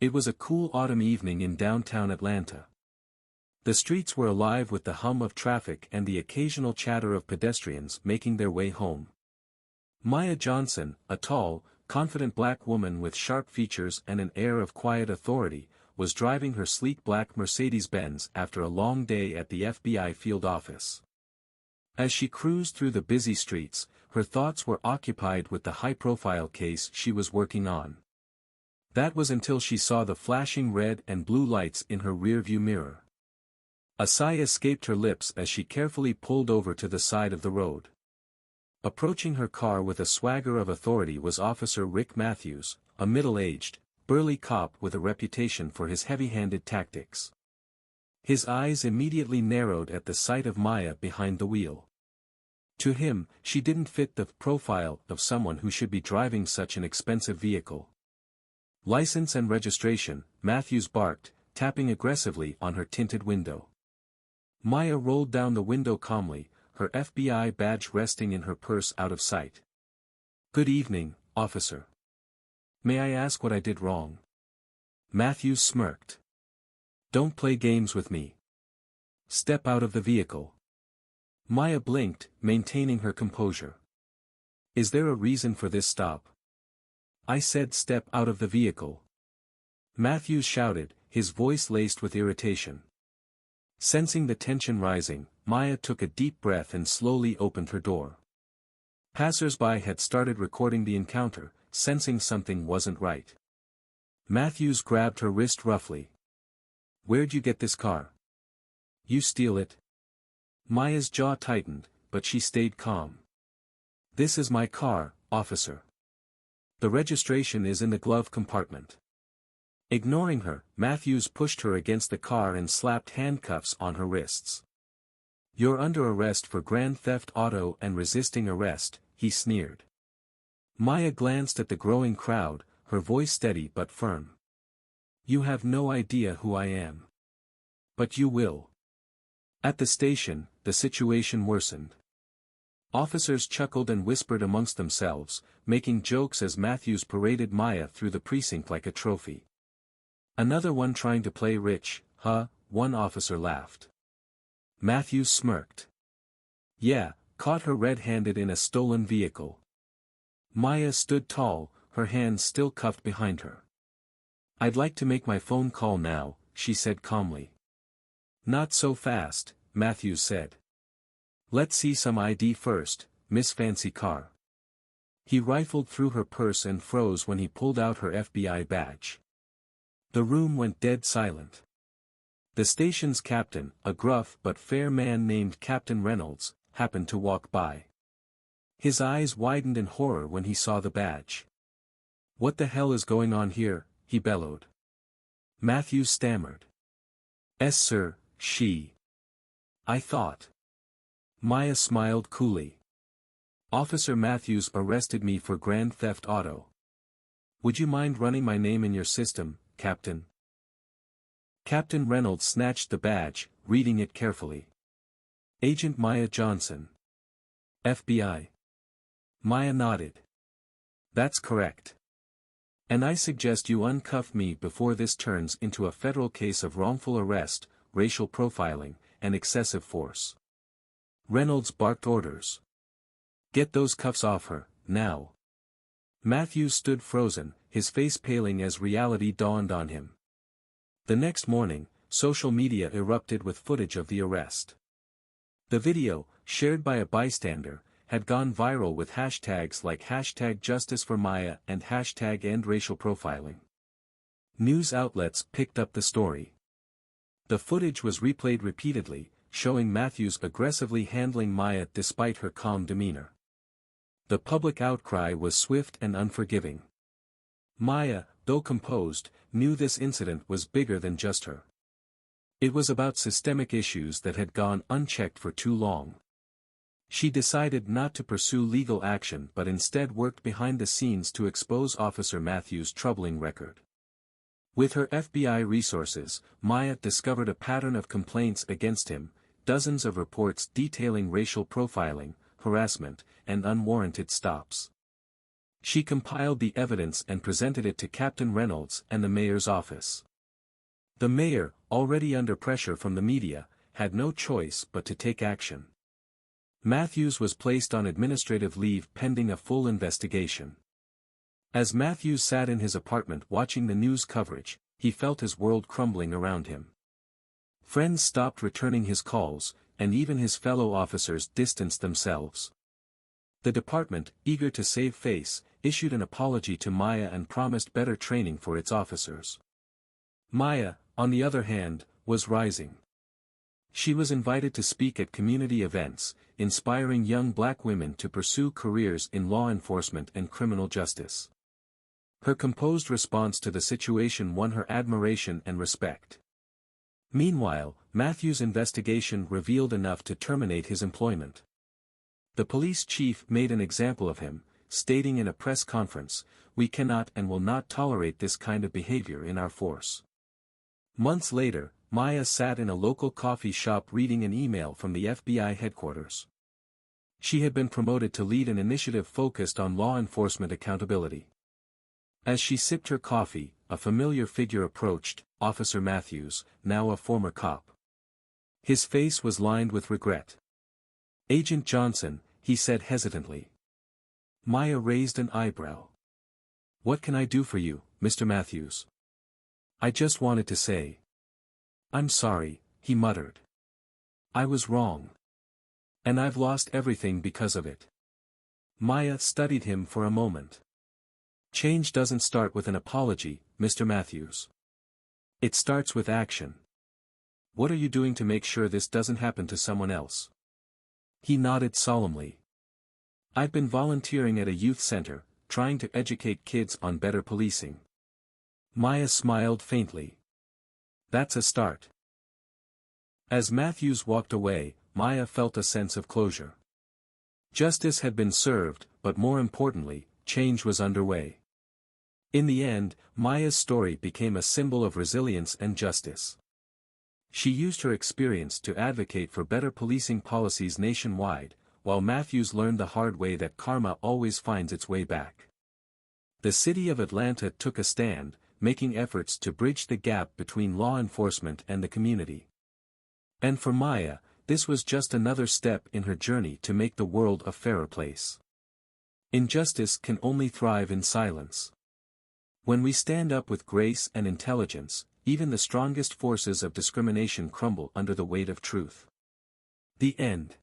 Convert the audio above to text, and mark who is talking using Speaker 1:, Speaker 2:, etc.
Speaker 1: It was a cool autumn evening in downtown Atlanta. The streets were alive with the hum of traffic and the occasional chatter of pedestrians making their way home. Maya Johnson, a tall, confident black woman with sharp features and an air of quiet authority, was driving her sleek black Mercedes-Benz after a long day at the FBI field office. As she cruised through the busy streets, her thoughts were occupied with the high-profile case she was working on. That was until she saw the flashing red and blue lights in her rearview mirror. A sigh escaped her lips as she carefully pulled over to the side of the road. Approaching her car with a swagger of authority was Officer Rick Matthews, a middle-aged, burly cop with a reputation for his heavy-handed tactics. His eyes immediately narrowed at the sight of Maya behind the wheel. To him, she didn't fit the profile of someone who should be driving such an expensive vehicle. "License and registration," Matthews barked, tapping aggressively on her tinted window. Maya rolled down the window calmly, her FBI badge resting in her purse out of sight. "Good evening, officer. May I ask what I did wrong?" Matthews smirked. "Don't play games with me. Step out of the vehicle." Maya blinked, maintaining her composure. "Is there a reason for this stop?" "I said step out of the vehicle," Matthews shouted, his voice laced with irritation. Sensing the tension rising, Maya took a deep breath and slowly opened her door. Passers-by had started recording the encounter, sensing something wasn't right. Matthews grabbed her wrist roughly. "Where'd you get this car? You steal it?" Maya's jaw tightened, but she stayed calm. "This is my car, officer. The registration is in the glove compartment." Ignoring her, Matthews pushed her against the car and slapped handcuffs on her wrists. "You're under arrest for grand theft auto and resisting arrest," he sneered. Maya glanced at the growing crowd, her voice steady but firm. "You have no idea who I am. But you will." At the station, the situation worsened. Officers chuckled and whispered amongst themselves, making jokes as Matthews paraded Maya through the precinct like a trophy. "Another one trying to play rich, huh?" one officer laughed. Matthews smirked. "Yeah, caught her red-handed in a stolen vehicle." Maya stood tall, her hands still cuffed behind her. "I'd like to make my phone call now," she said calmly. "Not so fast," Matthews said. "Let's see some ID first, Miss Fancy Car." He rifled through her purse and froze when he pulled out her FBI badge. The room went dead silent. The station's captain, a gruff but fair man named Captain Reynolds, happened to walk by. His eyes widened in horror when he saw the badge. "What the hell is going on here?" he bellowed. Matthews stammered. "'Es sir, she. I thought." Maya smiled coolly. "Officer Matthews arrested me for grand theft auto. Would you mind running my name in your system, Captain?" Captain Reynolds snatched the badge, reading it carefully. "Agent Maya Johnson. FBI." Maya nodded. "That's correct. And I suggest you uncuff me before this turns into a federal case of wrongful arrest, racial profiling, and excessive force." Reynolds barked orders. "Get those cuffs off her, now." Matthews stood frozen, his face paling as reality dawned on him. The next morning, social media erupted with footage of the arrest. The video, shared by a bystander, had gone viral with hashtags like #JusticeForMaya and #EndRacialProfiling. News outlets picked up the story. The footage was replayed repeatedly, showing Matthews aggressively handling Maya despite her calm demeanor. The public outcry was swift and unforgiving. Maya, though composed, knew this incident was bigger than just her. It was about systemic issues that had gone unchecked for too long. She decided not to pursue legal action but instead worked behind the scenes to expose Officer Matthews' troubling record. With her FBI resources, Maya discovered a pattern of complaints against him, dozens of reports detailing racial profiling, harassment, and unwarranted stops. She compiled the evidence and presented it to Captain Reynolds and the mayor's office. The mayor, already under pressure from the media, had no choice but to take action. Matthews was placed on administrative leave pending a full investigation. As Matthews sat in his apartment watching the news coverage, he felt his world crumbling around him. Friends stopped returning his calls, and even his fellow officers distanced themselves. The department, eager to save face, issued an apology to Maya and promised better training for its officers. Maya, on the other hand, was rising. She was invited to speak at community events, inspiring young black women to pursue careers in law enforcement and criminal justice. Her composed response to the situation won her admiration and respect. Meanwhile, Matthews' investigation revealed enough to terminate his employment. The police chief made an example of him, stating in a press conference, "We cannot and will not tolerate this kind of behavior in our force." Months later, Maya sat in a local coffee shop reading an email from the FBI headquarters. She had been promoted to lead an initiative focused on law enforcement accountability. As she sipped her coffee, a familiar figure approached, Officer Matthews, now a former cop. His face was lined with regret. "Agent Johnson," he said hesitantly. Maya raised an eyebrow. "What can I do for you, Mr. Matthews?" "I just wanted to say." "I'm sorry," he muttered. "I was wrong. And I've lost everything because of it." Maya studied him for a moment. "Change doesn't start with an apology, Mr. Matthews. It starts with action. What are you doing to make sure this doesn't happen to someone else?" He nodded solemnly. "I've been volunteering at a youth center, trying to educate kids on better policing." Maya smiled faintly. "That's a start." As Matthews walked away, Maya felt a sense of closure. Justice had been served, but more importantly, change was underway. In the end, Maya's story became a symbol of resilience and justice. She used her experience to advocate for better policing policies nationwide, while Matthews learned the hard way that karma always finds its way back. The city of Atlanta took a stand, making efforts to bridge the gap between law enforcement and the community. And for Maya, this was just another step in her journey to make the world a fairer place. Injustice can only thrive in silence. When we stand up with grace and intelligence, even the strongest forces of discrimination crumble under the weight of truth. The end.